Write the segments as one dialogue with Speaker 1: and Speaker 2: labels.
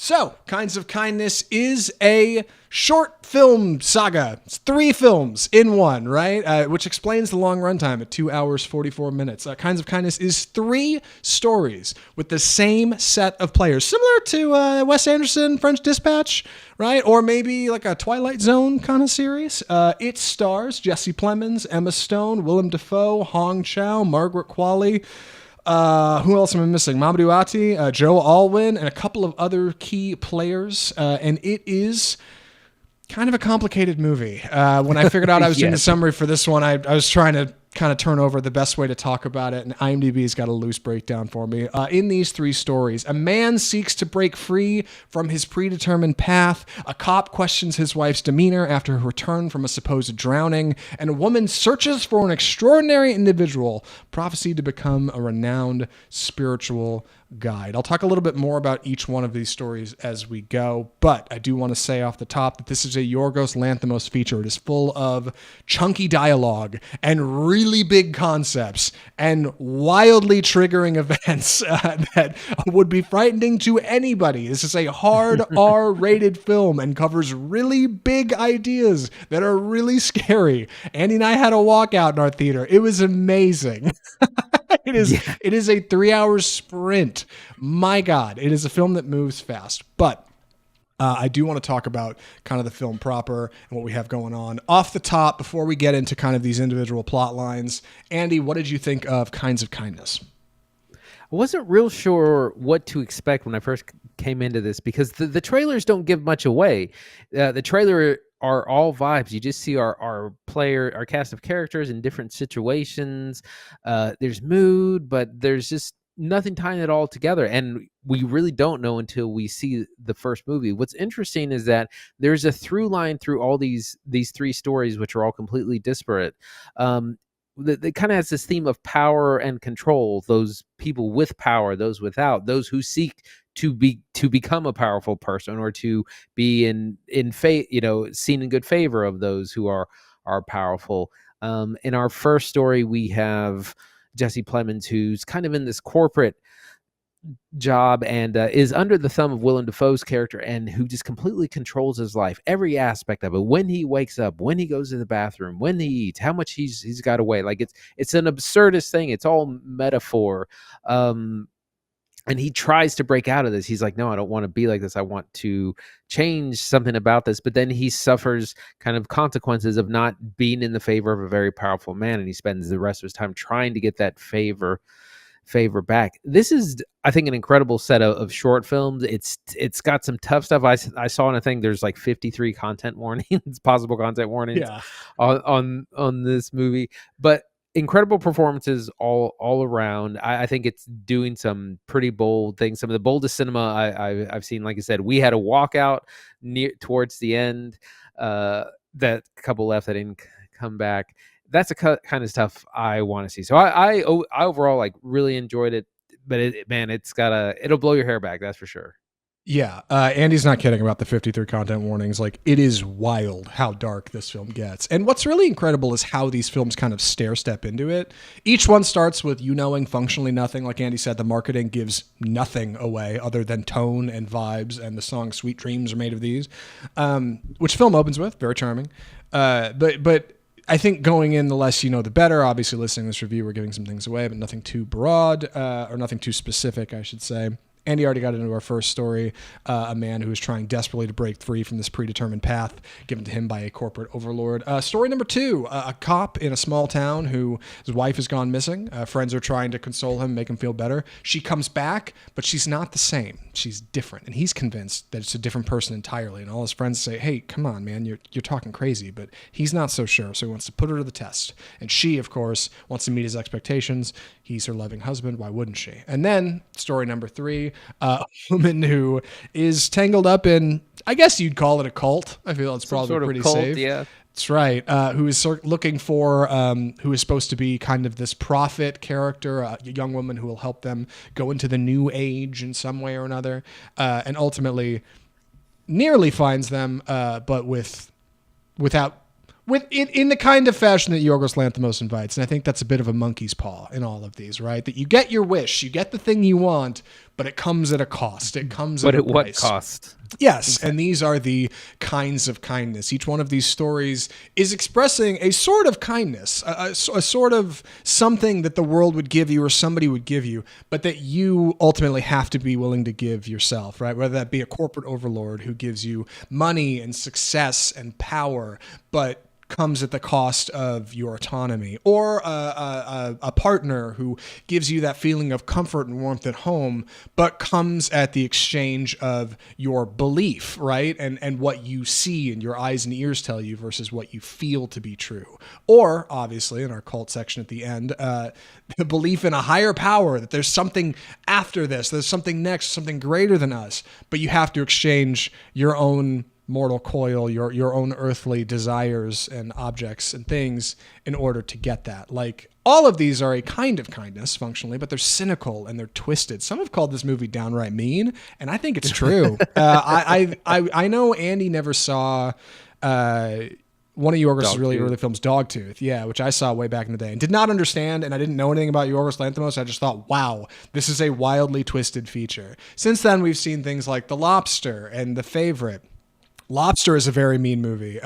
Speaker 1: So, Kinds of Kindness is a short film saga. It's 3 films in one, right? Which explains the long runtime at 2 hours, 44 minutes. Kinds of Kindness is 3 stories with the same set of players, similar to Wes Anderson, French Dispatch, right? Or maybe like a Twilight Zone kind of series. It stars Jesse Plemons, Emma Stone, Willem Dafoe, Hong Chow, Margaret Qualley. Who else am I missing? Mamadou Ati, Joe Alwyn, and a couple of other key players. And it is kind of a complicated movie. When I figured out I was doing the summary for this one, I was trying to kind of turn over the best way to talk about it, and IMDb's got a loose breakdown for me. In these 3 stories, a man seeks to break free from his predetermined path, a cop questions his wife's demeanor after her return from a supposed drowning, and a woman searches for an extraordinary individual prophesied to become a renowned spiritual guide. I'll talk a little bit more about each one of these stories as we go, but I do want to say off the top that this is a Yorgos Lanthimos feature. It is full of chunky dialogue and really big concepts and wildly triggering events that would be frightening to anybody. This is a hard R-rated film and covers really big ideas that are really scary. Andy and I had a walkout in our theater. It was amazing. It is a 3-hour sprint. My God, it is a film that moves fast. But I do want to talk about kind of the film proper and what we have going on. Off the top, before we get into kind of these individual plot lines, Andy, what did you think of Kinds of Kindness?
Speaker 2: I wasn't real sure what to expect when I first came into this because the trailers don't give much away. The trailer are all vibes. You just see our cast of characters in different situations. There's mood, but there's just nothing tying it all together. And we really don't know until we see the first movie. What's interesting is that there's a through line through all these 3 stories, which are all completely disparate. It kind of has this theme of power and control, those people with power, those without, those who seek to become a powerful person or to be in seen in good favor of those who are powerful. In our first story, we have Jesse Plemons, who's kind of in this corporate job and is under the thumb of Willem Dafoe's character, and who just completely controls his life, every aspect of it. When he wakes up, when he goes to the bathroom, when he eats, how much he's got to weigh. Like it's an absurdist thing. It's all metaphor. And he tries to break out of this. He's like, no, I don't want to be like this. I want to change something about this. But then he suffers kind of consequences of not being in the favor of a very powerful man. And he spends the rest of his time trying to get that favor back. This is, I think, an incredible set of short films. It's got some tough stuff. I saw in a thing there's like 53 content warnings, possible content warnings on this movie. But incredible performances all around. I think it's doing some pretty bold things. Some of the boldest cinema I've seen. Like I said, we had a walkout towards the end. That couple left that didn't come back. That's the kind of stuff I want to see. So I overall like really enjoyed it. But it'll blow your hair back. That's for sure.
Speaker 1: Yeah, Andy's not kidding about the 53 content warnings. Like, it is wild how dark this film gets. And what's really incredible is how these films kind of stair-step into it. Each one starts with you knowing functionally nothing. Like Andy said, the marketing gives nothing away other than tone and vibes, and the song Sweet Dreams are made of these, which film opens with. Very charming. But I think going in, the less you know, the better. Obviously, listening to this review, we're giving some things away, but nothing too broad, or nothing too specific, I should say. Andy already got into our first story, a man who is trying desperately to break free from this predetermined path given to him by a corporate overlord. Story number 2, a cop in a small town whose wife has gone missing. Friends are trying to console him, make him feel better. She comes back, but she's not the same. She's different, and he's convinced that it's a different person entirely. And all his friends say, hey, come on, man, you're talking crazy. But he's not so sure, so he wants to put her to the test. And she, of course, wants to meet his expectations. He's her loving husband. Why wouldn't she? And then story number 3, a woman who is tangled up in, I guess you'd call it a cult. I feel it's probably pretty
Speaker 2: cult,
Speaker 1: safe.
Speaker 2: Yeah.
Speaker 1: That's right. Who is looking for, who is supposed to be kind of this prophet character, a young woman who will help them go into the new age in some way or another, and ultimately nearly finds them, but without in the kind of fashion that Yorgos Lanthimos invites. And I think that's a bit of a monkey's paw in all of these, right? That you get your wish, you get the thing you want, but it comes at a cost. It comes
Speaker 2: But
Speaker 1: at a
Speaker 2: at what
Speaker 1: price.
Speaker 2: cost?
Speaker 1: Yes, and these are the kinds of kindness. Each one of these stories is expressing a sort of kindness, a sort of something that the world would give you or somebody would give you, but that you ultimately have to be willing to give yourself, right? Whether that be a corporate overlord who gives you money and success and power, but comes at the cost of your autonomy, or a partner who gives you that feeling of comfort and warmth at home, but comes at the exchange of your belief, right? And what you see and your eyes and ears tell you versus what you feel to be true. Or, obviously, in our cult section at the end, the belief in a higher power, that there's something after this, there's something next, something greater than us, but you have to exchange your own mortal coil, your own earthly desires and objects and things in order to get that. Like, all of these are a kind of kindness functionally, but they're cynical and they're twisted. Some have called this movie downright mean, and I think it's true. I know Andy never saw one of Yorgos' really early films, Dogtooth, which I saw way back in the day and did not understand, and I didn't know anything about Yorgos Lanthimos. I just thought, wow, this is a wildly twisted feature. Since then, we've seen things like The Lobster and The Favorite. Lobster is a very mean movie.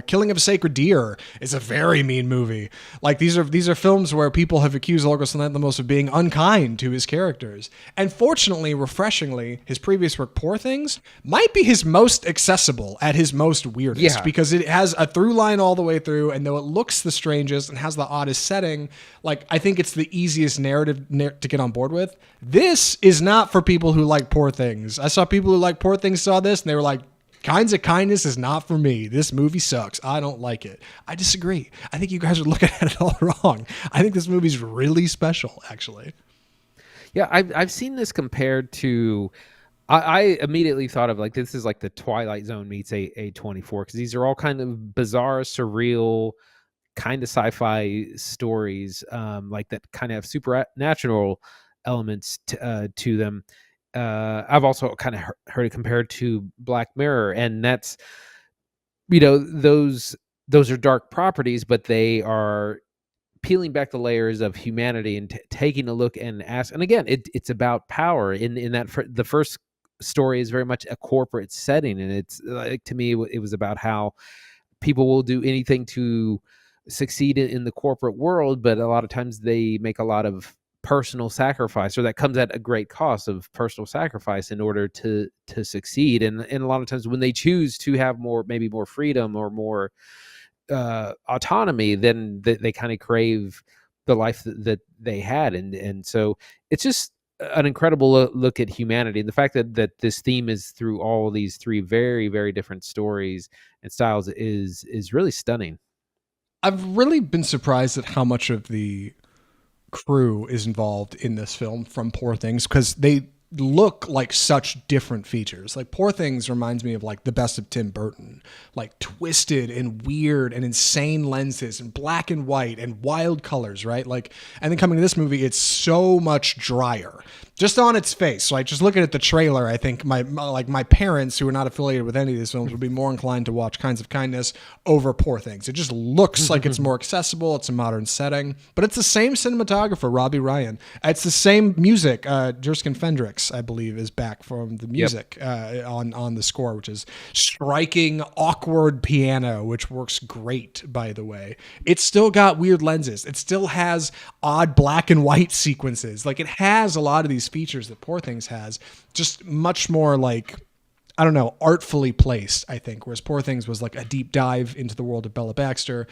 Speaker 1: Killing of a Sacred Deer is a very mean movie. Like, these are films where people have accused Yorgos Lanthimos of being unkind to his characters. And fortunately, refreshingly, his previous work, Poor Things, might be his most accessible at his most weirdest, because it has a through line all the way through, and though it looks the strangest and has the oddest setting, like, I think it's the easiest narrative to get on board with. This is not for people who like Poor Things. I saw people who like Poor Things saw this, and they were like, Kinds of Kindness is not for me. This movie sucks. I don't like it. I disagree. I think you guys are looking at it all wrong. I think this movie's really special, actually.
Speaker 2: Yeah, I've seen this compared to. I immediately thought of, like, this is like the Twilight Zone meets A24, because these are all kind of bizarre, surreal, kind of sci-fi stories, like that kind of have supernatural elements to them. I've also kind of heard it compared to Black Mirror, and that's, those are dark properties, but they are peeling back the layers of humanity and taking a look and ask. And again, it's about power. In that the first story is very much a corporate setting, and it's like, to me, it was about how people will do anything to succeed in the corporate world, but a lot of times they make a lot of personal sacrifice, or that comes at a great cost of personal sacrifice in order to succeed. And a lot of times when they choose to have maybe more freedom or more autonomy, then they kind of crave the life that they had. And so it's just an incredible look at humanity. And the fact that this theme is through all of these three very, very different stories and styles is really stunning.
Speaker 1: I've really been surprised at how much of the crew is involved in this film from Poor Things, because they look like such different features. Like, Poor Things reminds me of, like, the best of Tim Burton, like twisted and weird and insane lenses and black and white and wild colors, right? Like, and then coming to this movie, it's so much drier just on its face. Like, just looking at the trailer, I think my parents, who are not affiliated with any of these films, would be more inclined to watch Kinds of Kindness over Poor Things. It just looks like it's more accessible. It's a modern setting, but it's the same cinematographer, Robbie Ryan. It's the same music. Jerskin Fendrix, I believe, is back from the music on the score, which is striking, awkward piano, which works great, by the way. It's still got weird lenses. It still has odd black and white sequences. Like, it has a lot of these features that Poor Things has, just much more, like, I don't know, artfully placed, I think, whereas Poor Things was like a deep dive into the world of Bella Baxter.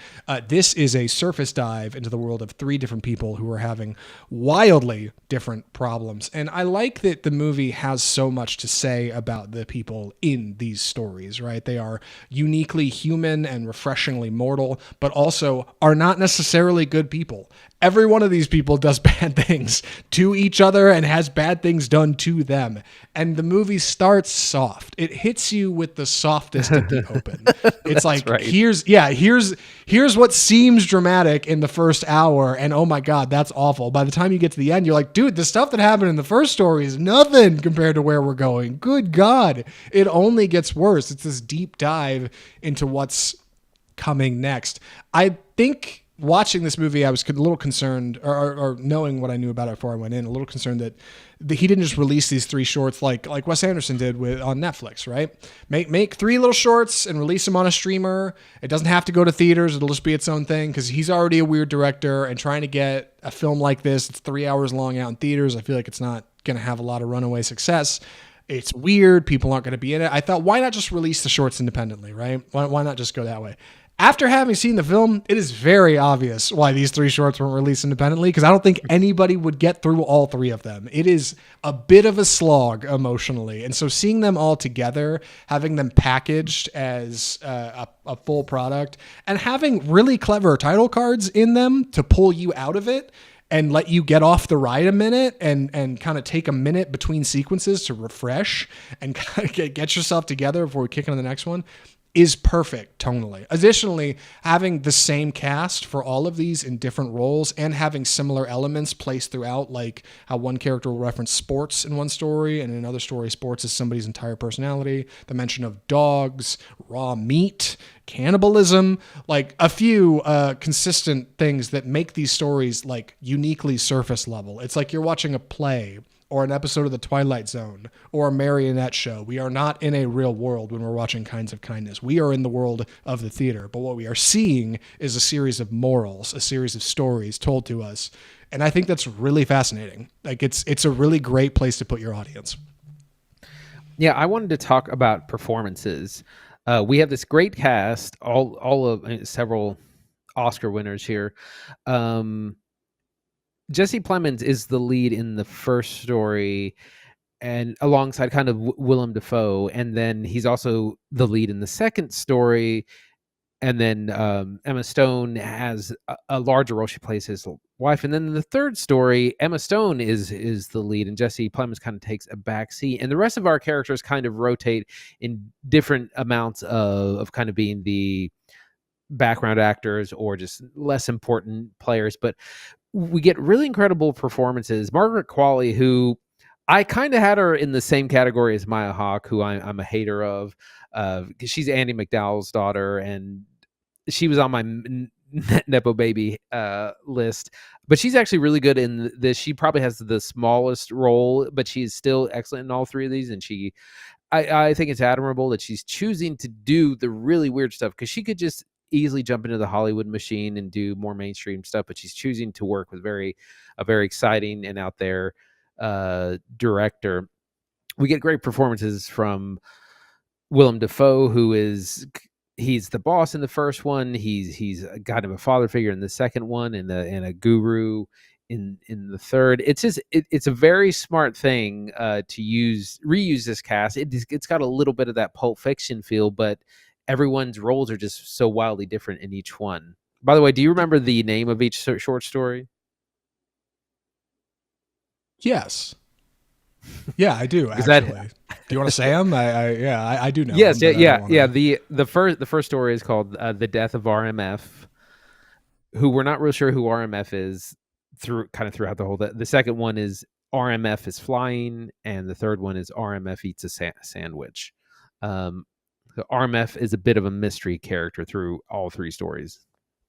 Speaker 1: This is a surface dive into the world of three different people who are having wildly different problems. And I like that the movie has so much to say about the people in these stories, right? They are uniquely human and refreshingly mortal, but also are not necessarily good people. Every one of these people does bad things to each other and has bad things done to them. And the movie starts soft. It hits you with the softest at the open. It's like, right. here's what seems dramatic in the first hour. And oh my God, that's awful. By the time you get to the end, you're like, dude, the stuff that happened in the first story is nothing compared to where we're going. Good God. It only gets worse. It's this deep dive into what's coming next. I think watching this movie, I was a little concerned, or knowing what I knew about it before I went in, a little concerned that he didn't just release these 3 shorts like Wes Anderson did on Netflix, right? Make 3 little shorts and release them on a streamer. It doesn't have to go to theaters. It'll just be its own thing, because he's already a weird director, and trying to get a film like this, it's 3 hours long out in theaters, I feel like it's not going to have a lot of runaway success. It's weird. People aren't going to be in it. I thought, why not just release the shorts independently, right? Why not just go that way? After having seen the film, it is very obvious why these 3 shorts weren't released independently, because I don't think anybody would get through all 3 of them. It is a bit of a slog emotionally. And so seeing them all together, having them packaged as a full product, and having really clever title cards in them to pull you out of it and let you get off the ride a minute and kind of take a minute between sequences to refresh and kind of get yourself together before we kick into the next one, is perfect tonally. Additionally, having the same cast for all of these in different roles and having similar elements placed throughout, like how one character will reference sports in one story, and in another story, sports is somebody's entire personality. The mention of dogs, raw meat, cannibalism, like a few consistent things that make these stories like uniquely surface level. It's like you're watching a play or an episode of The Twilight Zone or a marionette show. We are not in a real world when we're watching Kinds of Kindness. We are in the world of the theater, but what we are seeing is a series of morals, a series of stories told to us. And I think that's really fascinating. Like it's a really great place to put your audience.
Speaker 2: Yeah, I wanted to talk about performances. We have this great cast, all of several Oscar winners here. Jesse Plemons is the lead in the first story, and alongside kind of Willem Dafoe, and then he's also the lead in the second story. And then Emma Stone has a larger role; she plays his wife. And then in the third story, Emma Stone is the lead, and Jesse Plemons kind of takes a back seat. And the rest of our characters kind of rotate in different amounts of kind of being the background actors or just less important players, but we get really incredible performances. Margaret Qualley, who I kind of had her in the same category as Maya Hawke, who I'm a hater of, because she's Andy McDowell's daughter, and she was on my Nepo Baby list. But she's actually really good in this. She probably has the smallest role, but she's still excellent in all 3 of these. And I think it's admirable that she's choosing to do the really weird stuff, because she could just easily jump into the Hollywood machine and do more mainstream stuff, but she's choosing to work with a very exciting and out there director. We get great performances from Willem Dafoe, he's the boss in the first one. He's kind of a father figure in the second one, and a guru in the third. It's a very smart thing to reuse this cast. It's got a little bit of that Pulp Fiction feel, but everyone's roles are just so wildly different in each one. By the way, do you remember the name of each short story?
Speaker 1: Yes. Yeah, I do. Actually, do you want to say them? I do know.
Speaker 2: Yes, yeah. The first story is called "The Death of RMF," who we're not real sure who RMF is throughout the whole. The second one is RMF is flying, and the third one is RMF eats a sandwich. So RMF is a bit of a mystery character through all 3 stories.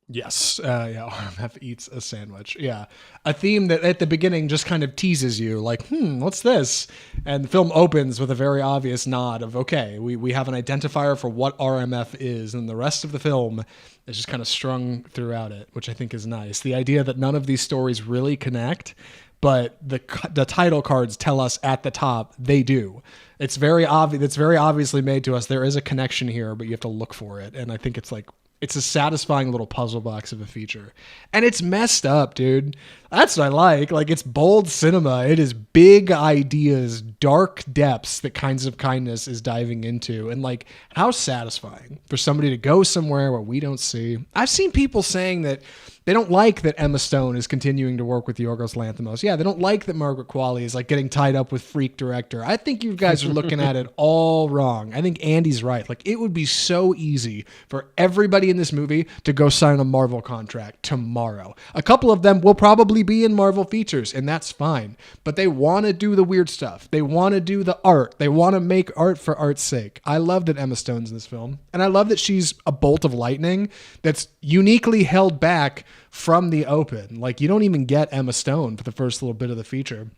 Speaker 1: Yes. RMF eats a sandwich. Yeah. A theme that at the beginning just kind of teases you like, what's this? And the film opens with a very obvious nod of, okay, we have an identifier for what RMF is. And the rest of the film is just kind of strung throughout it, which I think is nice. The idea that none of these stories really connect, but the title cards tell us at the top they do. It's very obvious. It's very obviously made to us. There is a connection here, but you have to look for it. And I think it's a satisfying little puzzle box of a feature. And it's messed up, dude. That's what I like. Like, it's bold cinema. It is big ideas, dark depths that Kinds of Kindness is diving into. And like, how satisfying for somebody to go somewhere where we don't see. I've seen people saying that they don't like that Emma Stone is continuing to work with Yorgos Lanthimos. Yeah, they don't like that Margaret Qualley is like getting tied up with freak director. I think you guys are looking at it all wrong. I think Andy's right. Like, it would be so easy for everybody in this movie to go sign a Marvel contract tomorrow. A couple of them will probably totally be in Marvel features, and that's fine. But they want to do the weird stuff. They want to do the art. They want to make art for art's sake. I love that Emma Stone's in this film, and I love that she's a bolt of lightning that's uniquely held back from the open. Like, you don't even get Emma Stone for the first little bit of the feature.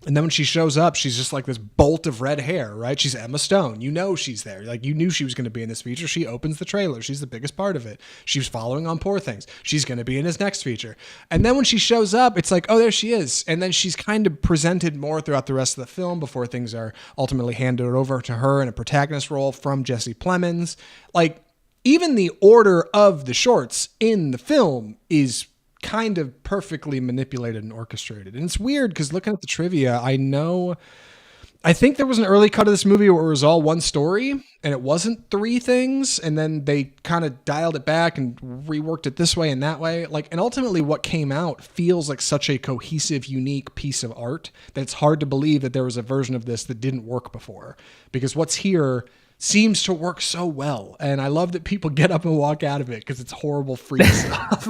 Speaker 1: And then when she shows up, she's just like this bolt of red hair, right? She's Emma Stone. You know she's there. Like, you knew she was going to be in this feature. She opens the trailer. She's the biggest part of it. She was following on Poor Things. She's going to be in his next feature. And then when she shows up, it's like, oh, there she is. And then she's kind of presented more throughout the rest of the film before things are ultimately handed over to her in a protagonist role from Jesse Plemons. Like, even the order of the shorts in the film is kind of perfectly manipulated and orchestrated. And it's weird because looking at the trivia, I think there was an early cut of this movie where it was all one story and it wasn't three things. And then they kind of dialed it back and reworked it this way and that way. Like, and ultimately what came out feels like such a cohesive, unique piece of art that it's hard to believe that there was a version of this that didn't work before, because what's here seems to work so well. And I love that people get up and walk out of it because it's horrible free stuff.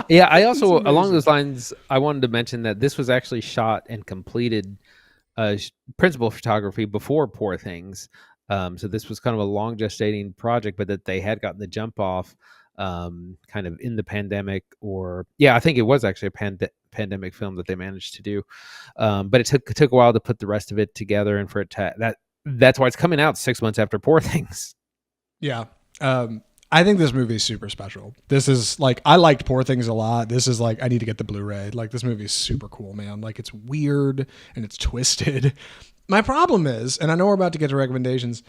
Speaker 2: Yeah, I also, along those lines, I wanted to mention that this was actually shot and completed principal photography before Poor Things. So this was kind of a long gestating project, but that they had gotten the jump off kind of in the pandemic, or I think it was actually a pandemic film that they managed to do. But it took a while to put the rest of it together, and for it to that's why it's coming out 6 months after Poor Things.
Speaker 1: Yeah. I think this movie is super special. This is like, I liked Poor Things a lot. This is like, I need to get the Blu-ray. Like, this movie is super cool, man. Like, it's weird and it's twisted. My problem is, and I know we're about to get to recommendations,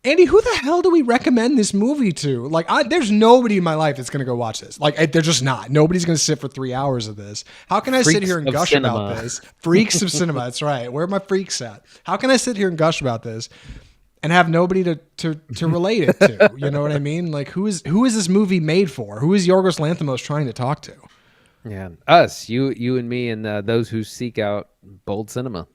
Speaker 1: Andy, who the hell do we recommend this movie to? Like, there's nobody in my life that's going to go watch this. Like, they're just not. Nobody's going to sit for 3 hours of this. How can I sit here and gush about this? Freaks of cinema. That's right. Where are my freaks at? How can I sit here and gush about this and have nobody to relate it to? You know what I mean? Like, who is this movie made for? Who is Yorgos Lanthimos trying to talk to?
Speaker 2: Yeah, us, you and me, and those who seek out bold cinema.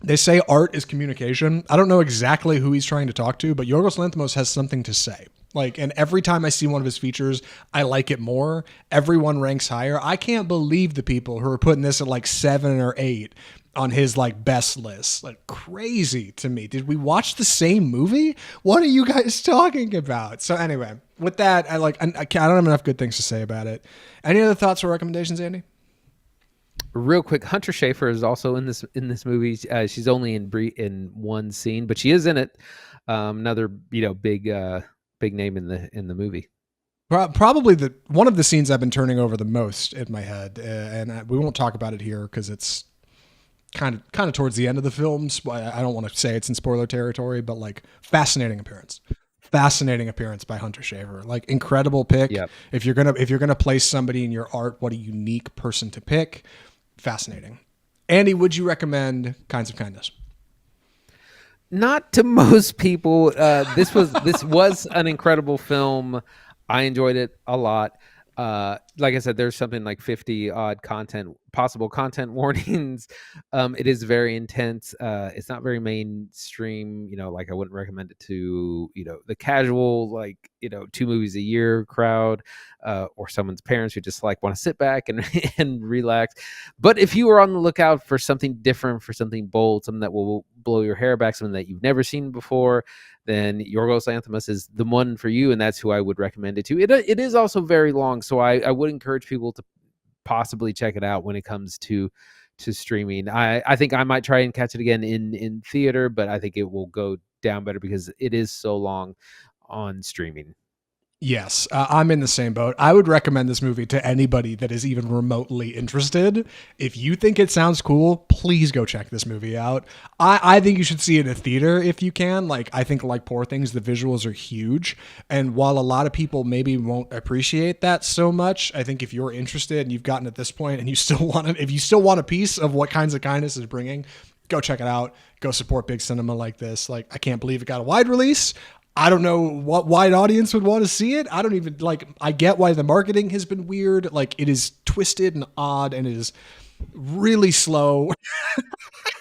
Speaker 1: They say art is communication. I don't know exactly who he's trying to talk to, but Yorgos Lanthimos has something to say. Like, and every time I see one of his features, I like it more. Everyone ranks higher. I can't believe the people who are putting this at like 7 or 8 on his like best list. Like, crazy to me. Did we watch the same movie? What are you guys talking about? So anyway, with that, I don't have enough good things to say about it. Any other thoughts or recommendations, Andy?
Speaker 2: Real quick, Hunter Schafer is also in this movie. She's only in one scene, but she is in it. Another big name in the movie.
Speaker 1: Probably one of the scenes I've been turning over the most in my head, and we won't talk about it here because it's kind of towards the end of the film. I don't want to say it's in spoiler territory, but like, fascinating appearance by Hunter Schafer. Like, incredible pick.
Speaker 2: Yep.
Speaker 1: If you're gonna place somebody in your art, what a unique person to pick. Fascinating. Andy, would you recommend Kinds of Kindness?
Speaker 2: Not to most people. This was an incredible film. I enjoyed it a lot. Like I said, there's something like 50 odd possible content warnings. It is very intense. It's not very mainstream. Like, I wouldn't recommend it to, the casual, like, 2 movies a year crowd, or someone's parents who just like want to sit back and and relax. But if you are on the lookout for something different, for something bold, something that will blow your hair back, something that you've never seen before, then Yorgos Lanthimos is the one for you, and that's who I would recommend it to. It is also very long, so I would encourage people to possibly check it out when it comes to streaming. I think I might try and catch it again in theater, but I think it will go down better because it is so long on streaming.
Speaker 1: Yes, I'm in the same boat. I would recommend this movie to anybody that is even remotely interested. If you think it sounds cool, please go check this movie out. I think you should see it in a theater if you can. Like, I think, like Poor Things, the visuals are huge. And while a lot of people maybe won't appreciate that so much, I think if you're interested and you've gotten at this point and you still want it, if you still want a piece of what Kinds of Kindness is bringing, go check it out. Go support big cinema like this. Like, I can't believe it got a wide release. I don't know what wide audience would want to see it. I don't even I get why the marketing has been weird. Like, it is twisted and odd and it is really slow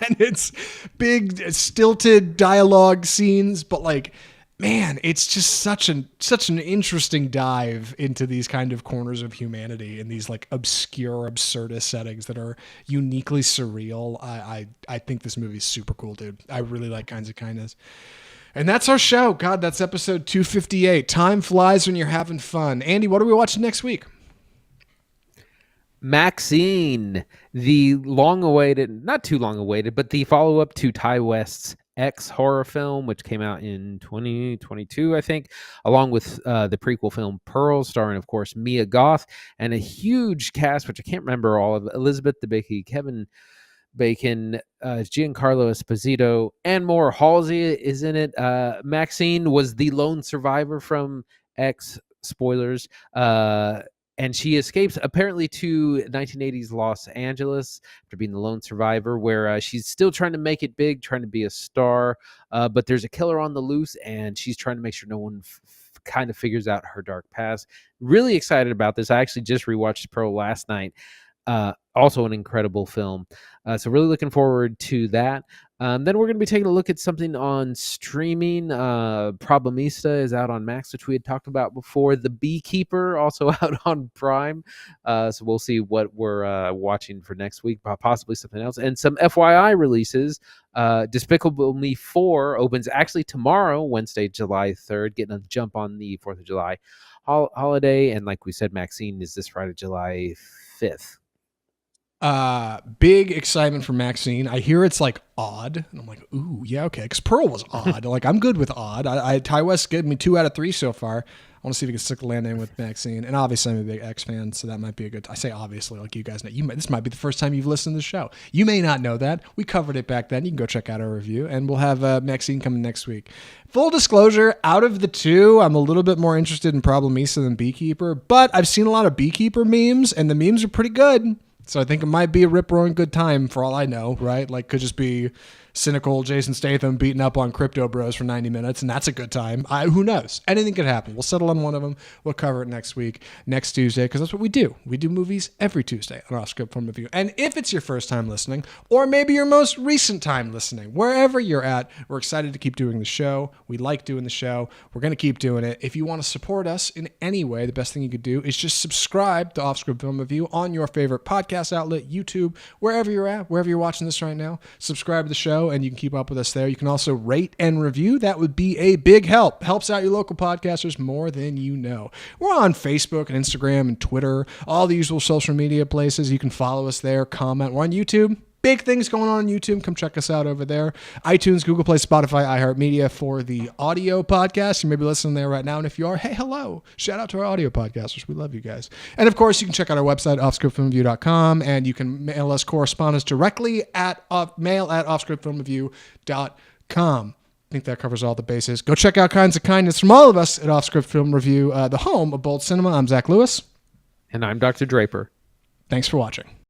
Speaker 1: and it's big stilted dialogue scenes, but like, man, it's just such an interesting dive into these kind of corners of humanity in these like obscure, absurdist settings that are uniquely surreal. I think this movie's super cool, dude. I really like Kinds of Kindness. And that's our show. God, that's episode 258. Time flies when you're having fun. Andy, what are we watching next week?
Speaker 2: Maxine, the long-awaited, not too long-awaited, but the follow-up to Ty West's X horror film, which came out in 2022, I think, along with the prequel film Pearl, starring, of course, Mia Goth, and a huge cast, which I can't remember all of: Elizabeth Debicki, Kevin Bacon, Giancarlo Esposito, and more. Halsey is in it. Maxine was the lone survivor from X, spoilers, and she escapes apparently to 1980s Los Angeles after being the lone survivor, where she's still trying to make it big, trying to be a star, but there's a killer on the loose, and she's trying to make sure no one kind of figures out her dark past. Really excited about this. I actually just rewatched Pearl last night. Also an incredible film. So really looking forward to that. Then we're going to be taking a look at something on streaming. Problemista is out on Max, which we had talked about before. The Beekeeper, also out on Prime. So we'll see what we're watching for next week, possibly something else. And some FYI releases. Despicable Me 4 opens actually tomorrow, Wednesday, July 3rd, getting a jump on the 4th of July holiday. And like we said, Maxine is this Friday, July 5th.
Speaker 1: Big excitement for Maxine. I hear it's like odd, and I'm like, ooh, yeah, okay. Because Pearl was odd. Like, I'm good with odd. Ty West gave me 2 out of 3 so far. I want to see if he can stick the landing with Maxine. And obviously, I'm a big X fan, so that might be a good. I say obviously, like you guys know. This might be the first time you've listened to the show. You may not know that. We covered it back then. You can go check out our review, and we'll have Maxine coming next week. Full disclosure, out of the two, I'm a little bit more interested in Problemista than Beekeeper, but I've seen a lot of Beekeeper memes, and the memes are pretty good. So I think it might be a rip-roaring good time for all I know, right? Like, could just be cynical Jason Statham beating up on crypto bros for 90 minutes, and that's a good time. Who knows? Anything could happen. We'll settle on one of them. We'll cover it next week, next Tuesday, because that's what we do. We do movies every Tuesday on Off Script Film Review. And if it's your first time listening, or maybe your most recent time listening, wherever you're at, we're excited to keep doing the show. We like doing the show. We're going to keep doing it. If you want to support us in any way, the best thing you could do is just subscribe to Off Script Film Review on your favorite podcast outlet, YouTube, wherever you're at, wherever you're watching this right now. Subscribe to the show, and you can keep up with us there. You can also rate and review. That would be a big help. Helps out your local podcasters more than you know. We're on Facebook and Instagram and Twitter, all the usual social media places. You can follow us there, comment. We're on YouTube. Big things going on YouTube. Come check us out over there. iTunes, Google Play, Spotify, iHeartMedia for the audio podcast. You may be listening there right now. And if you are, hey, hello. Shout out to our audio podcasters. We love you guys. And of course, you can check out our website, offscriptfilmreview.com, and you can mail us correspondence directly at mail@offscriptfilmreview.com. I think that covers all the bases. Go check out Kinds of Kindness from all of us at Off Script Film Review, the home of bold cinema. I'm Zach Lewis.
Speaker 2: And I'm Dr. Draper.
Speaker 1: Thanks for watching.